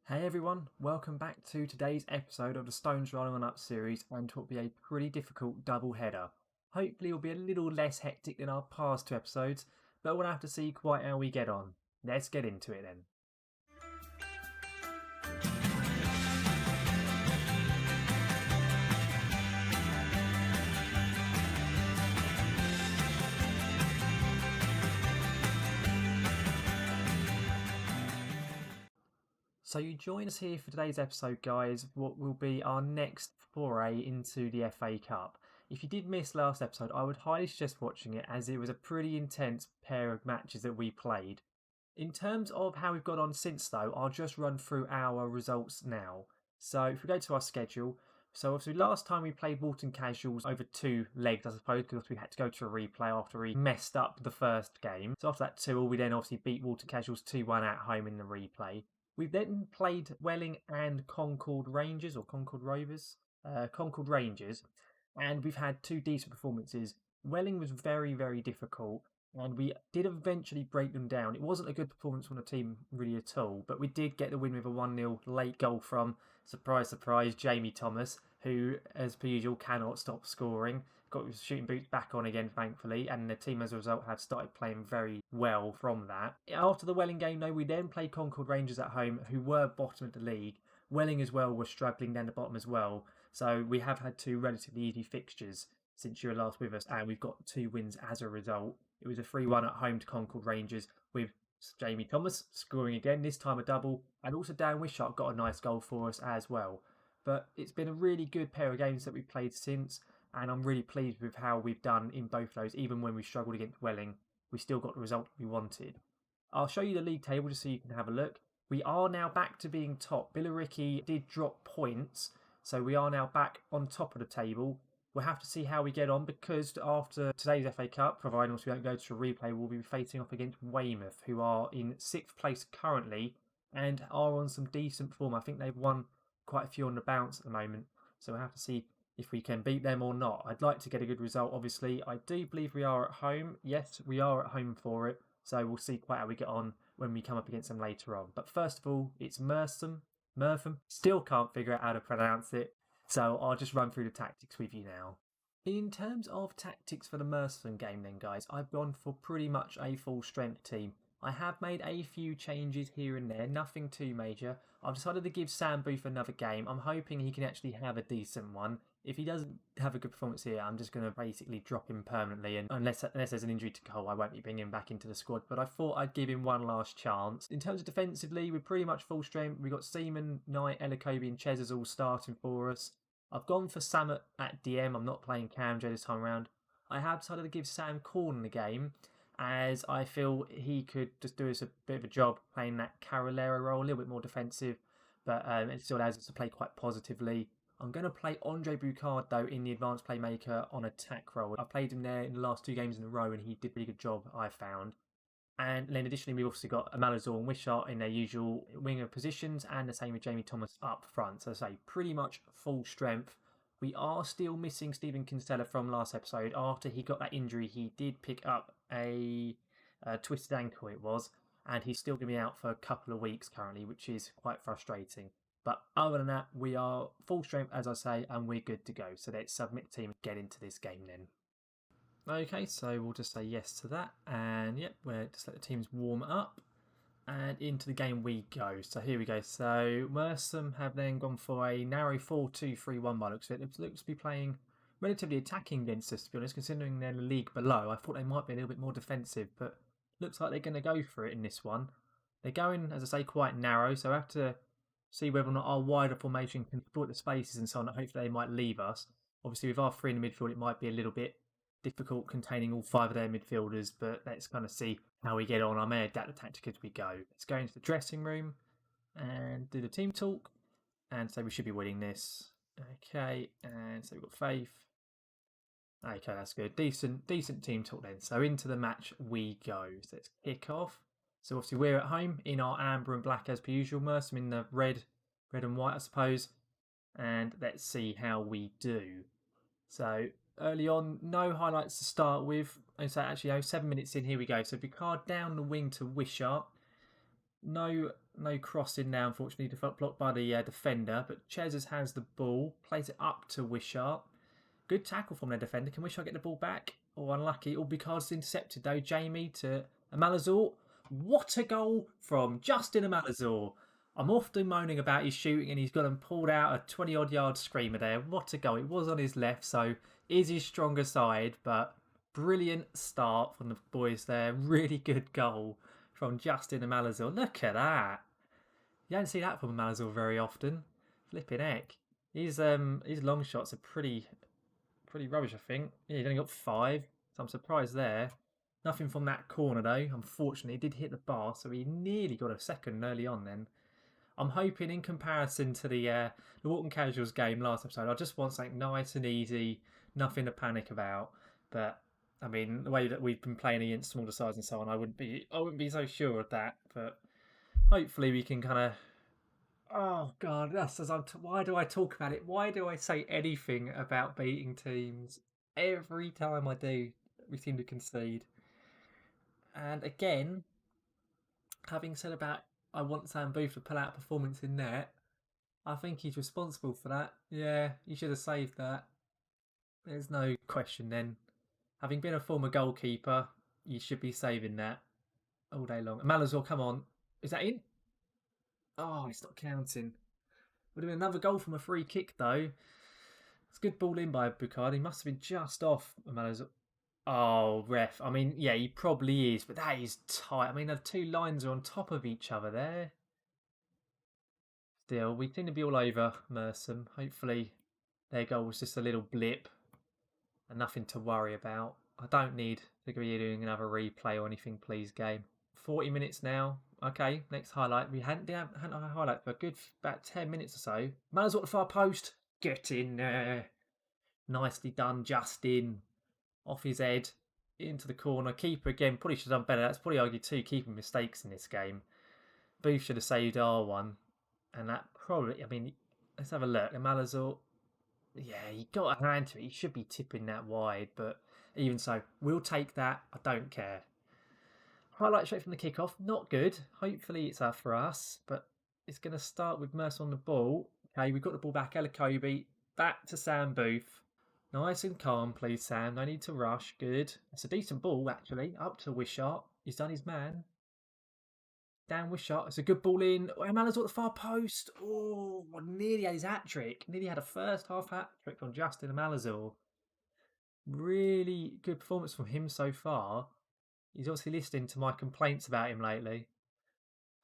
Hey everyone, welcome back to today's episode of the Stones Rollin On Up series and what will be a pretty difficult double header. Hopefully it'll be a little less hectic than our past two episodes, but we'll have to see quite how we get on. Let's get into it then. So you join us here for today's episode, guys, what will be our next foray into the FA Cup. If you did miss last episode, I would highly suggest watching it as it was a pretty intense pair of matches that we played. In terms of how we've got on since though, I'll just run through our results now. So if we go to our schedule, so obviously last time we played Walton Casuals over two legs, I suppose, because we had to go to a replay after we messed up the first game. So after that 2-2, we then obviously beat Walton Casuals 2-1 at home in the replay. We've then played Welling and Concord Rangers, or Concord Rovers, Concord Rangers, and we've had two decent performances. Welling was very, very difficult, and we did eventually break them down. It wasn't a good performance from the team really at all, but we did get the win with a 1-0 late goal from, surprise, surprise, Jamie Thomas, who, as per usual, cannot stop scoring. Got his shooting boots back on again, thankfully, and the team as a result have started playing very well from that. After the Welling game, though, we then played Concord Rangers at home, who were bottom of the league. Welling as well were struggling down the bottom as well, so we have had two relatively easy fixtures since you were last with us, and we've got two wins as a result. It was a 3-1 at home to Concord Rangers with Jamie Thomas scoring again, this time a double, and also Dan Wishart got a nice goal for us as well. But it's been a really good pair of games that we've played since, and I'm really pleased with how we've done in both those. Even when we struggled against Welling, we still got the result we wanted. I'll show you the league table just so you can have a look. We are now back to being top. Billericay did drop points, so we are now back on top of the table. We'll have to see how we get on because after today's FA Cup, providing we don't go to a replay, we'll be facing off against Weymouth, who are in 6th place currently and are on some decent form. I think they've won quite a few on the bounce at the moment, so we'll have to see if we can beat them or not. I'd like to get a good result, obviously. I do believe we are at home. Yes, we are at home for it, so we'll see quite how we get on when we come up against them later on. But first of all, it's Mertham. Still can't figure out how to pronounce it, so I'll just run through the tactics with you now. In terms of tactics for the Mertham game then, guys, I've gone for pretty much a full strength team. I have made a few changes here and there, nothing too major. I've decided to give Sam Booth another game. I'm hoping he can actually have a decent one. If he doesn't have a good performance here, I'm just going to basically drop him permanently. And unless there's an injury to Cole, I won't be bringing him back into the squad. But I thought I'd give him one last chance. In terms of defensively, we're pretty much full strength. We've got Seaman, Knight, Elacobi and Chezers all starting for us. I've gone for Sam at DM. I'm not playing Cam J this time around. I have decided to give Sam Corn the game, as I feel he could just do us a bit of a job playing that Carolera role, a little bit more defensive, but it still allows us to play quite positively. I'm going to play Andre Boucard, though, in the advanced playmaker on attack role. I've played him there in the last 2 games in a row, and he did a really good job, I found. And then additionally, we've also got Malazor and Wishart in their usual winger positions, and the same with Jamie Thomas up front. So I say, pretty much full strength. We are still missing Stephen Kinsella from last episode. After he got that injury, he did pick up a twisted ankle, it was, and he's still going to be out for a couple of weeks currently, which is quite frustrating. But other than that, we are full strength, as I say, and we're good to go. So let's submit team and get into this game then. Okay, so we'll just say yes to that. And yep, we'll just let the teams warm up. And into the game we go. So here we go. So Mertham have then gone for a narrow 4-2-3-1 by looks of it. It looks to be playing relatively attacking against us, to be honest, considering they're in the league below. I thought they might be a little bit more defensive, but looks like they're going to go for it in this one. They're going, as I say, quite narrow, so I have to see whether or not our wider formation can exploit the spaces and so on. Hopefully they might leave us. Obviously with our 3 in the midfield, it might be a little bit difficult containing all 5 of their midfielders, but let's kind of see how we get on. I may adapt the tactic as we go. Let's go into the dressing room and do the team talk and say we should be winning this. Okay, and so we've got Faith. Okay, that's good. Decent team talk then. So into the match we go. So let's kick off. So obviously we're at home in our amber and black as per usual. Mertham in the red and white, I suppose. And let's see how we do. So early on, no highlights to start with. And so actually, 7 minutes in, here we go. So Boucard down the wing to Wishart. No crossing now, unfortunately, blocked by the defender. But Chezes has the ball, plays it up to Wishart. Good tackle from their defender. Can Wishart get the ball back? Oh, unlucky. All because intercepted though. Jamie to Amalazor. What a goal from Justin Amalazor. I'm often moaning about his shooting and he's got him pulled out a 20 odd yard screamer there. What a goal. It was on his left, so is his stronger side, but brilliant start from the boys there. Really good goal from Justin Amalazor. Look at that. You don't see that from Amalazor very often. Flipping heck. His long shots are pretty rubbish, I think. Yeah, he's only got 5, so I'm surprised there. Nothing from that corner though. Unfortunately, he did hit the bar, so he nearly got a second early on then. I'm hoping in comparison to the Walton Casuals game last episode, I just want something nice and easy, nothing to panic about. But I mean, the way that we've been playing against smaller sides and so on, I wouldn't be so sure of that. But hopefully we can kind of. Oh God, why do I talk about it? Why do I say anything about beating teams? Every time I do, we seem to concede. And again, having said about I want Sam Booth to pull out a performance in net, I think he's responsible for that. Yeah, he should have saved that. There's no question then. Having been a former goalkeeper, you should be saving that all day long. Malazor, come on. Is that in? Oh, it's not counting. Would have been another goal from a free kick though. It's a good ball in by Boucard. He must have been just off Malazor. Oh, ref. I mean, yeah, he probably is, but that is tight. I mean, the two lines are on top of each other there. Still, we seem to be all over Mersum. Hopefully, their goal was just a little blip and nothing to worry about. I don't need to be doing another replay or anything, please, game. 40 minutes now. Okay, next highlight. We hadn't had a highlight for a good about 10 minutes or so. Malazor at the far post. Get in there. Nicely done, Justin. Off his head, into the corner. Keeper again, probably should have done better. That's probably argued 2 keeping mistakes in this game. Booth should have saved R1. And that probably, I mean, let's have a look. Malazor, yeah, he got a hand to it. He should be tipping that wide, but even so, we'll take that. I don't care. Highlight straight from the kickoff, not good. Hopefully it's up for us, but it's going to start with Mercer on the ball. Okay, we've got the ball back. Elakobi, back to Sam Booth. Nice and calm, please, Sam. No need to rush. Good. It's a decent ball, actually. Up to Wishart. He's done his man. Dan Wishart. It's a good ball in. Malazor at the far post. Oh, nearly had his hat-trick. Nearly had a first half hat-trick on Justin Malazor. Really good performance from him so far. He's obviously listening to my complaints about him lately.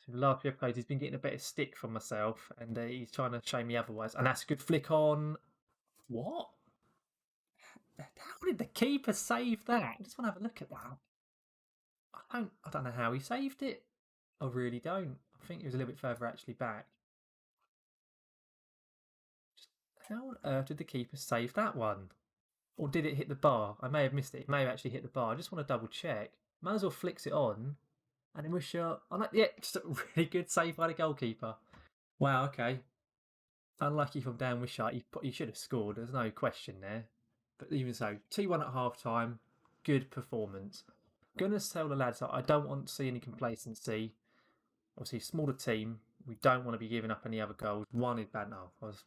So the last few episodes, he's been getting a bit of stick from myself, and he's trying to show me otherwise. And that's a good flick on. What? How did the keeper save that? I just want to have a look at that. I don't know how he saved it. I really don't. I think he was a little bit further actually back. How on earth did the keeper save that one? Or did it hit the bar? I may have missed it. It may have actually hit the bar. I just want to double check. Might as well flicks it on. And then Wishart. Yeah, just a really good save by the goalkeeper. Wow, okay. Unlucky from Dan Wishart. He should have scored. There's no question there. But even so, 2-1 at half time. Good performance. Going to tell the lads that I don't want to see any complacency. Obviously, smaller team. We don't want to be giving up any other goals. One is bad enough. I was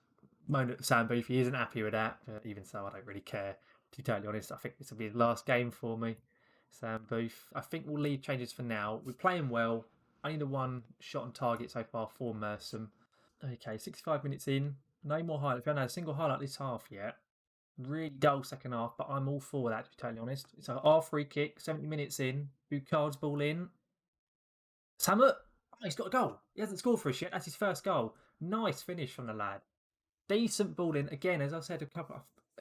moaning at Sam Booth. He isn't happy with that. But even so, I don't really care. To be totally honest, I think this will be the last game for me. Sam Booth. I think we'll leave changes for now. We're playing well. Only the one shot on target so far for Mersum. Okay, 65 minutes in. No more highlights. We haven't had a single highlight this half yet. Really dull second half, but I'm all for that, to be totally honest. It's our free kick, 70 minutes in. Boucard's ball in. Samet! Oh, he's got a goal. He hasn't scored for us yet. That's his first goal. Nice finish from the lad. Decent ball in. Again, as I said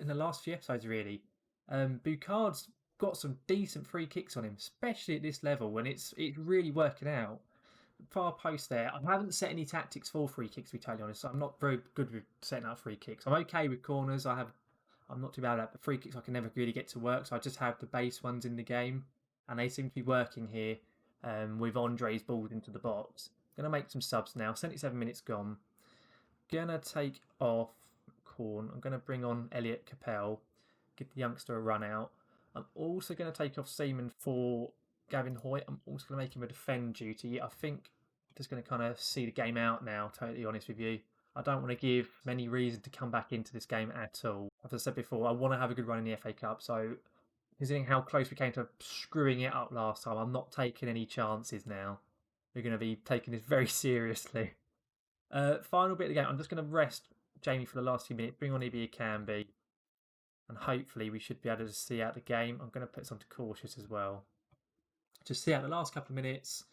in the last few episodes, really. Boucard's got some decent free kicks on him, especially at this level when it's really working out. Far post there. I haven't set any tactics for free kicks, to be totally honest. So I'm not very good with setting up free kicks. I'm okay with corners. I'm not too bad at that, but free kicks I can never really get to work, so I just have the base ones in the game, and they seem to be working here with Andre's balls into the box. Going to make some subs now. 77 minutes gone. Going to take off Corn. I'm going to bring on Elliot Capel, give the youngster a run out. I'm also going to take off Seaman for Gavin Hoyt. I'm also going to make him a defend duty. I think Just going to kind of see the game out now, totally honest with you. I don't want to give many reasons to come back into this game at all. As I said before, I want to have a good run in the FA Cup, so considering how close we came to screwing it up last time, I'm not taking any chances now. We're going to be taking this very seriously. Final bit of the game, I'm just going to rest Jamie for the last few minutes, bring on Ibby Camby, and hopefully we should be able to see out the game. I'm going to put some to cautious as well. Just see out the last couple of minutes.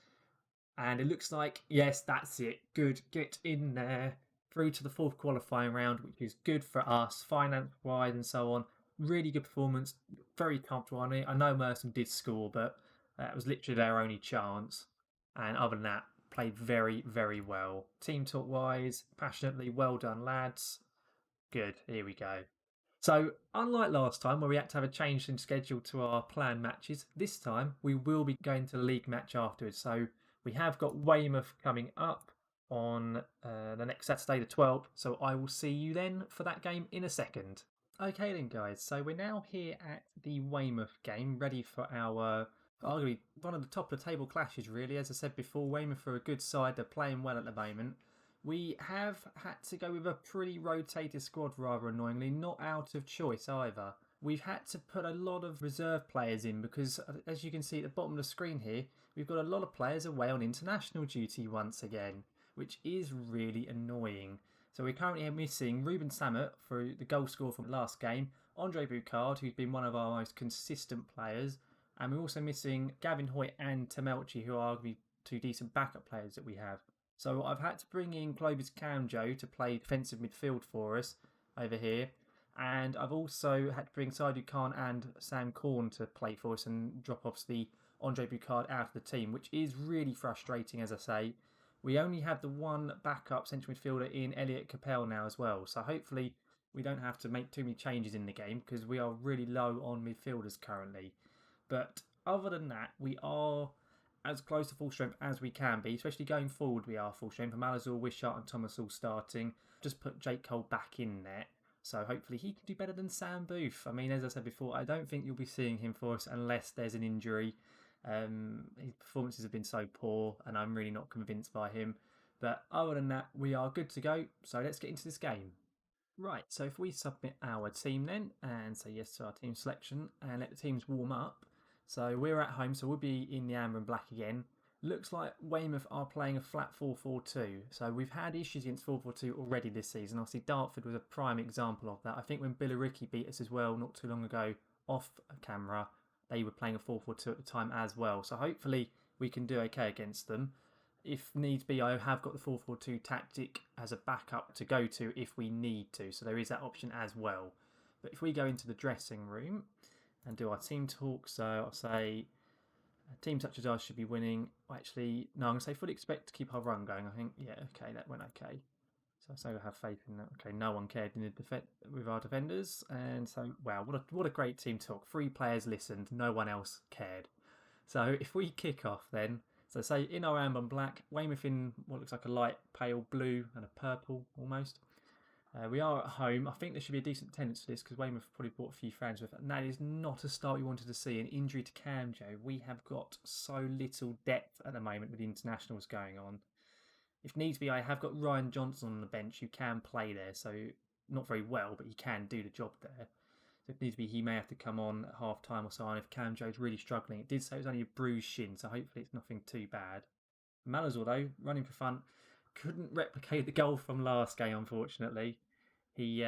And it looks like, yes, that's it. Good. Get in there. Through to the fourth qualifying round, which is good for us, finance-wise and so on. Really good performance. Very comfortable on it. I know Merson did score, but it was literally their only chance. And other than that, played very, very well. Team talk-wise, passionately, well done, lads. Good. Here we go. So, unlike last time where we had to have a change in schedule to our planned matches, this time we will be going to the league match afterwards. So, we have got Weymouth coming up on the next Saturday, the 12th. So, I will see you then for that game in a second. Okay, then, guys. So, we're now here at the Weymouth game, ready for our arguably one of the top of the table clashes, really. As I said before, Weymouth are a good side. They're playing well at the moment. We have had to go with a pretty rotated squad, rather annoyingly, not out of choice either. We've had to put a lot of reserve players in because, as you can see at the bottom of the screen here, we've got a lot of players away on international duty once again, which is really annoying. So we're currently missing Ruben Samet for the goal scorer from the last game, Andre Boucard, who's been one of our most consistent players, and we're also missing Gavin Hoyt and Tamelchi, who are arguably two decent backup players that we have. So I've had to bring in Clovis Camjo to play defensive midfield for us over here. And I've also had to bring Saidu Khan and Sam Korn to play for us and drop off the Andre Boucard out of the team, which is really frustrating, as I say. We only have the one backup central midfielder in Elliot Capel now as well. So hopefully we don't have to make too many changes in the game because we are really low on midfielders currently. But other than that, we are as close to full strength as we can be, especially going forward. We are full strength. Malazor, Wishart and Thomas all starting. Just put Jake Cole back in there. So hopefully he can do better than Sam Booth. I mean, as I said before, I don't think you'll be seeing him for us unless there's an injury. His performances have been so poor and I'm really not convinced by him. But other than that, we are good to go. So let's get into this game. Right, so if we submit our team then and say yes to our team selection and let the teams warm up. So we're at home, so we'll be in the amber and black again. Looks like Weymouth are playing a flat 4-4-2. So we've had issues against 4-4-2 already this season. Obviously, Dartford was a prime example of that. I think when Billericay beat us as well not too long ago off camera, they were playing a 4-4-2 at the time as well. So hopefully we can do okay against them. If needs be, I have got the 4-4-2 tactic as a backup to go to if we need to. So there is that option as well. But if we go into the dressing room and do our team talk, so I'll say a team such as ours should be winning. Actually, no, I'm going to say fully expect to keep our run going. I think, yeah, okay, that went okay. So I say we have faith in that. Okay, no one cared in the with our defenders. And so, wow, what a great team talk. 3 players listened, no one else cared. So if we kick off then, so say in our amber and black, Weymouth in what looks like a light pale blue and a purple almost. We are at home. I think there should be a decent attendance for this because Weymouth probably brought a few fans with it. And that is not a start we wanted to see. An injury to Camjo. We have got so little depth at the moment with the internationals going on. If needs be, I have got Ryan Johnson on the bench who can play there. So not very well, but he can do the job there. So if needs be, he may have to come on at half time or so on if Camjo's really struggling. It did say it was only a bruised shin, so hopefully it's nothing too bad. Malazor, though, running for fun. Couldn't replicate the goal from last game, unfortunately. He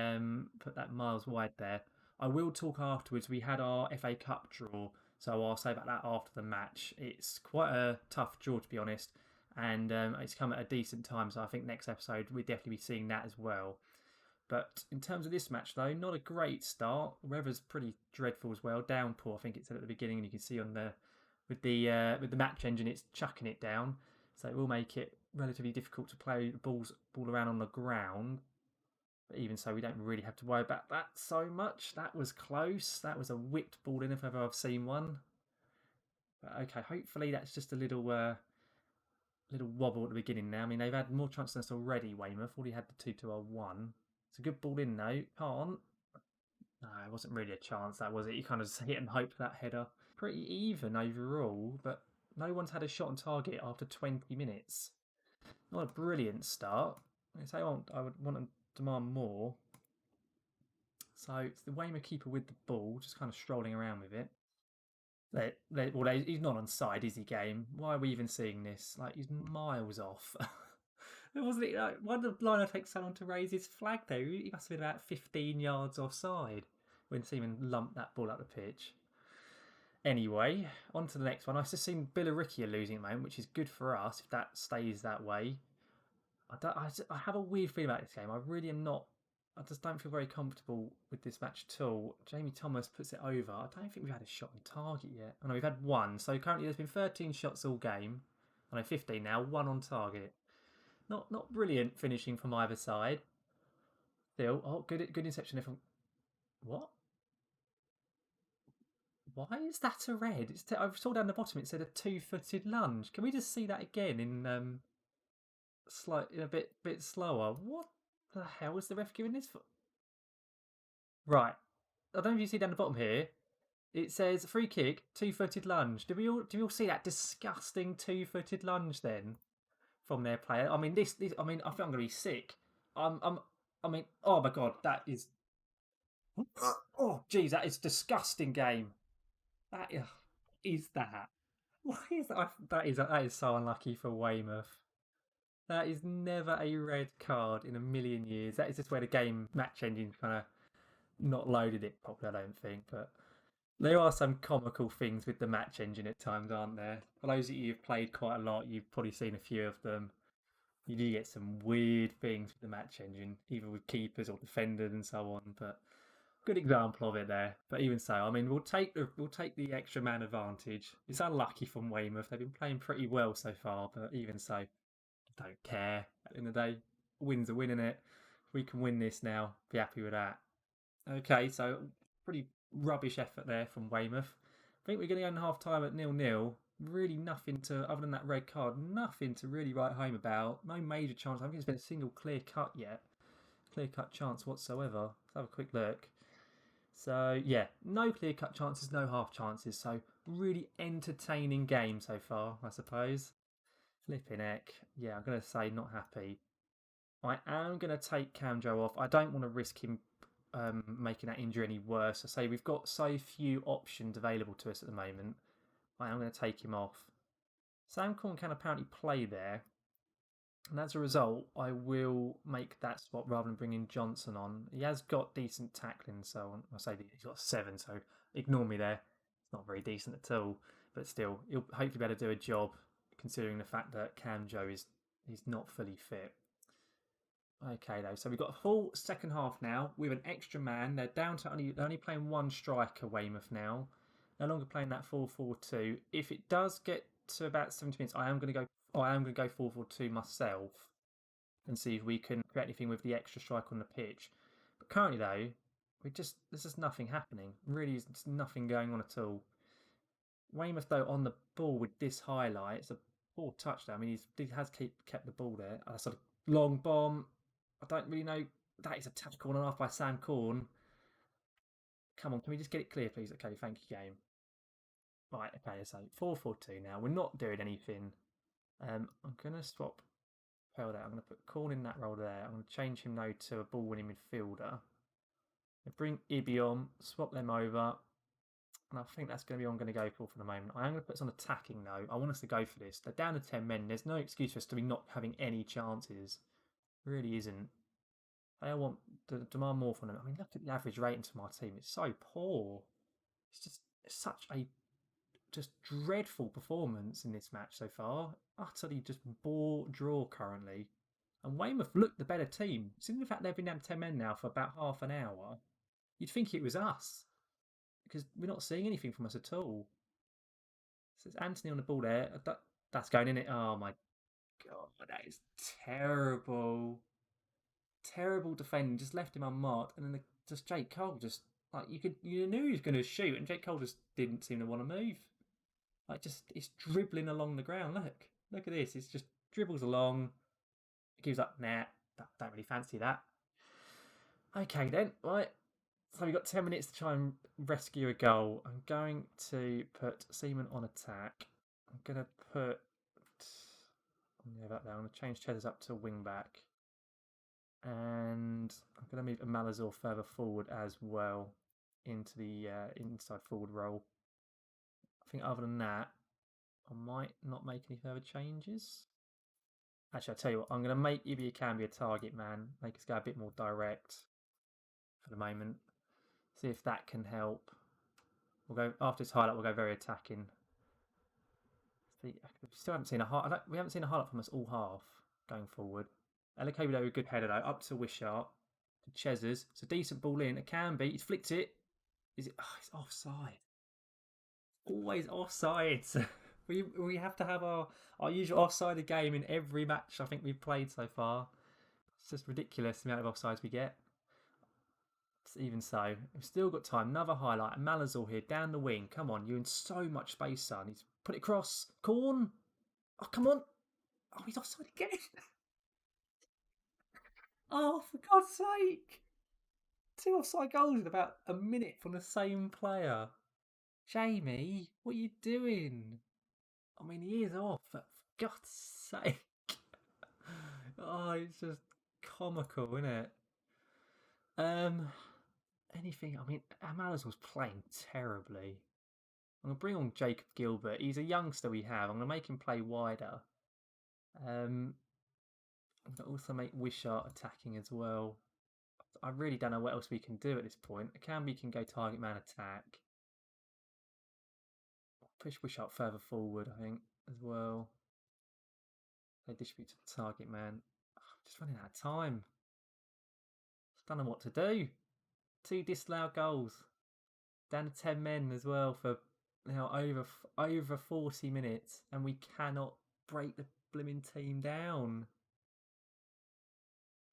put that miles wide there. I will talk afterwards. We had our FA Cup draw, so I'll say about that after the match. It's quite a tough draw, to be honest, and it's come at a decent time, so I think next episode we'll definitely be seeing that as well. But in terms of this match, though, not a great start. Weather's pretty dreadful as well. Downpour, I think it said at the beginning, and you can see on the with the match engine, it's chucking it down, so it will make it relatively difficult to play the ball around on the ground. But even so, we don't really have to worry about that so much. That was close. That was a whipped ball in if ever I've seen one. But okay, hopefully that's just a little wobble at the beginning now. I mean, they've had more chances than us already, Weymouth. Already had the 2-1. It's a good ball in though. Can't. No, it wasn't really a chance, that was it? You kind of just hit and hope for that header. Pretty even overall, but no one's had a shot on target after 20 minutes. Not a brilliant start. I would want to demand more. So it's the Weymouth keeper with the ball, just kind of strolling around with it. He's not on side, is he, game? Why are we even seeing this? Like, he's miles off. It wasn't it. Like, why did the liner take so long to raise his flag though? He must have been about 15 yards offside when Seaman lumped that ball up the pitch. Anyway, on to the next one. I've just seen Billericay losing at the moment, which is good for us if that stays that way. I have a weird feeling about this game. I really am not. I just don't feel very comfortable with this match at all. Jamie Thomas puts it over. I don't think we've had a shot on target yet. I know we've had one. So currently there's been 13 shots all game. I know 15 now, one on target. Not brilliant finishing from either side. Still, good interception there from. What? Why is that a red? I saw down the bottom it said a 2-footed lunge. Can we just see that again in a bit slower? What the hell is the ref giving this for? Right, I don't know if you see down the bottom here. It says free kick, 2-footed lunge. Do we all see that disgusting 2-footed lunge then from their player? I mean, this. I mean, I think I'm gonna be sick. I mean, oh my god, that is. Oh, geez, that is disgusting game. That is that. Why is that? That is so unlucky for Weymouth. That is never a red card in a million years. That is just where the game match engine kind of not loaded it properly, I don't think. But there are some comical things with the match engine at times, aren't there? For those of you who've played quite a lot, you've probably seen a few of them. You do get some weird things with the match engine, either with keepers or defenders and so on. But good example of it there. But even so, I mean, we'll take the extra man advantage. It's unlucky from Weymouth. They've been playing pretty well so far, but even so, don't care. At the end of the day, win's a win, innit? We can win this now. Be happy with that. Okay, so pretty rubbish effort there from Weymouth. I think we're going to go in half time at 0-0. Really nothing to, other than that red card, nothing to really write home about. No major chance. I don't think there's been a single clear cut yet. Clear cut chance whatsoever. Let's have a quick look. So yeah, no clear cut chances, no half chances. So really entertaining game so far, I suppose. Flipping heck. Yeah, I'm going to say not happy. I am going to take Camjo off. I don't want to risk him making that injury any worse. I say we've got so few options available to us at the moment. I am going to take him off. Sam Corn can apparently play there. And as a result, I will make that swap rather than bringing Johnson on. He has got decent tackling, so I say he's got 7, so ignore me there. It's not very decent at all. But still, he'll hopefully be able to do a job, considering the fact that Camjo he's not fully fit. Okay, though, so we've got a full second half now with an extra man. They're down to only playing one striker, Weymouth now. No longer playing that 4-4-2. If it does get to about 70 minutes, I am going to go 4-4-2 myself and see if we can create anything with the extra striker on the pitch. But currently, though, there's just nothing happening. Really, there's nothing going on at all. Weymouth, though, on the ball with this highlight, it's a poor touchdown. I mean, he has kept the ball there. A sort of long bomb. I don't really know. That is a tackle and a half by Sam Corn. Come on, can we just get it clear, please? Okay, thank you, game. Right, okay, so 4-4-2 now. We're not doing anything. I'm going to swap Pearl there. I'm going to put Corn in that role there. I'm going to change him now to a ball-winning midfielder. Bring Ibby on, swap them over. And I think that's going to be what I'm going to go for the moment. I am going to put us on attacking, though. I want us to go for this. They're down to 10 men. There's no excuse for us to be not having any chances. Really isn't. I want to demand more from them. I mean, look at the average rating to my team. It's so poor. It's just such a dreadful performance in this match so far. Utterly just bore draw currently. And Weymouth looked the better team. Seeing the fact they've been down to 10 men now for about half an hour, you'd think it was us. Because we're not seeing anything from us at all. So it's Anthony on the ball there. That's going in it. Oh my god, that is terrible. Terrible defending. Just left him unmarked, and then just Jake Cole just like you knew he was going to shoot, and Jake Cole just didn't seem to want to move. Like it's dribbling along the ground. Look at this. It's just dribbles along. It gives up. Nah, don't really fancy that. Okay then, right. So we've got 10 minutes to try and rescue a goal. I'm going to put Seaman on attack. I'm going to put Yeah, that there. I'm going to change Cheddars up to wing back. And I'm going to move Malazor further forward as well into the inside forward role. I think other than that, I might not make any further changes. Actually, I'll tell you what, I'm going to make Ibi Akambi a target man, make us go a bit more direct for the moment. See if that can help. We'll go after this highlight. We'll go very attacking. See, we still haven't seen a highlight. We haven't seen a highlight from us all half going forward. Elokobi, a good header though, up to Wishart, to Chezers. It's a decent ball in. It can be. He's flicked it. Is it? Oh, it's offside. Always offside. We have to have our usual offside game in every match I think we've played so far. It's just ridiculous the amount of offsides we get. Even so, we've still got time. Another highlight. Malazor here down the wing. Come on, you're in so much space, son. He's put it across. Corn. Oh, come on. Oh, he's offside again. Oh, for God's sake. 2 offside goals in about a minute from the same player. Jamie, what are you doing? I mean, he is off, but for God's sake. Oh, it's just comical, isn't it? Anything, I mean, Amalas was playing terribly. I'm going to bring on Jacob Gilbert. He's a youngster we have. I'm going to make him play wider. I'm going to also make Wishart attacking as well. I really don't know what else we can do at this point. Akambi can go target man attack. Push Wishart further forward, I think, as well. They distribute to the target man. I'm just running out of time. Just don't know what to do. 2 disallowed goals. Down to 10 men as well for now over 40 minutes, and we cannot break the blimmin' team down.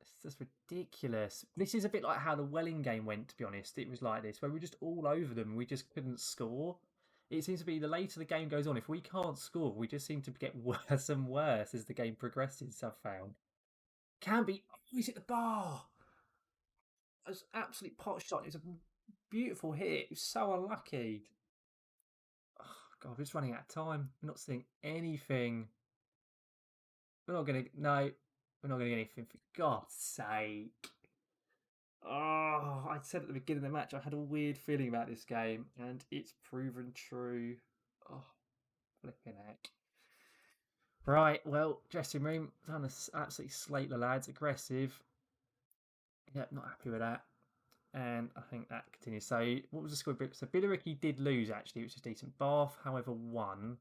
It's just ridiculous. This is a bit like how the Welling game went, to be honest. It was like this, where we were just all over them. We just couldn't score. It seems to be the later the game goes on, if we can't score, we just seem to get worse and worse as the game progresses, I've found. Can be. Oh, he's hit the bar. It was absolute pot shot. It was a beautiful hit. It was so unlucky. Oh, God, we're just running out of time. We're not seeing anything. We're not going to... No, we're not going to get anything, for God's sake. Oh, I said at the beginning of the match I had a weird feeling about this game, and it's proven true. Oh, flipping heck. Right, well, dressing room, trying to absolutely slate the lads, aggressive. Yep, not happy with that. And I think that continues. So, what was the score? So, Billericay did lose, actually, which is decent. Bath, however, won.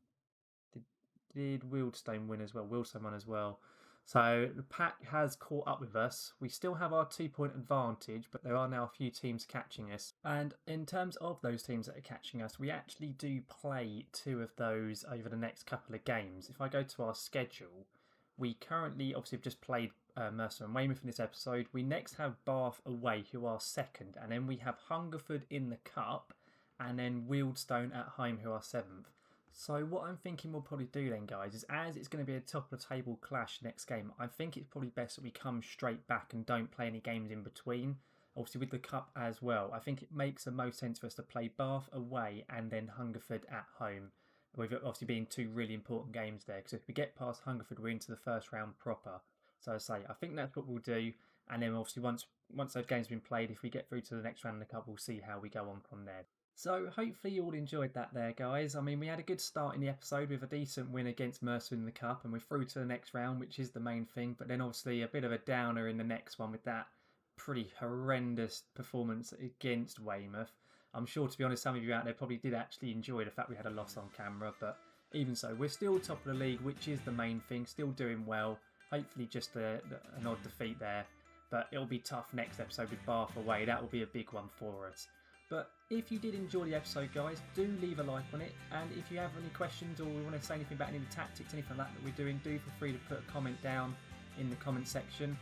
Did Wealdstone win as well? Wealdstone won as well. So, the pack has caught up with us. We still have our 2-point advantage, but there are now a few teams catching us. And in terms of those teams that are catching us, we actually do play 2 of those over the next couple of games. If I go to our schedule, we currently obviously have just played Mercer and Weymouth in this episode. We next have Bath away, who are second, and then we have Hungerford in the cup, and then Wealdstone at home, who are 7th. So what I'm thinking we'll probably do then, guys, is as it's going to be a top of the table clash next game, I think it's probably best that we come straight back and don't play any games in between. Obviously with the cup as well, I think it makes the most sense for us to play Bath away and then Hungerford at home. With obviously being 2 really important games there, because if we get past Hungerford, we're into the first round proper. So I say, I think that's what we'll do. And then obviously once those games have been played, if we get through to the next round in the cup, we'll see how we go on from there. So hopefully you all enjoyed that there, guys. I mean, we had a good start in the episode with a decent win against Mercer in the cup, and we're through to the next round, which is the main thing. But then obviously a bit of a downer in the next one with that pretty horrendous performance against Weymouth. I'm sure, to be honest, some of you out there probably did actually enjoy the fact we had a loss on camera, but even so, we're still top of the league, which is the main thing, still doing well. Hopefully just an odd defeat there, but it'll be tough next episode with Bath away. That will be a big one for us. But if you did enjoy the episode, guys, do leave a like on it, and if you have any questions or want to say anything about any of the tactics, anything like that we're doing, do feel free to put a comment down in the comment section.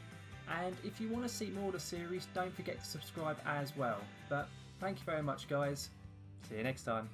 And if you want to see more of the series, don't forget to subscribe as well. But thank you very much, guys. See you next time.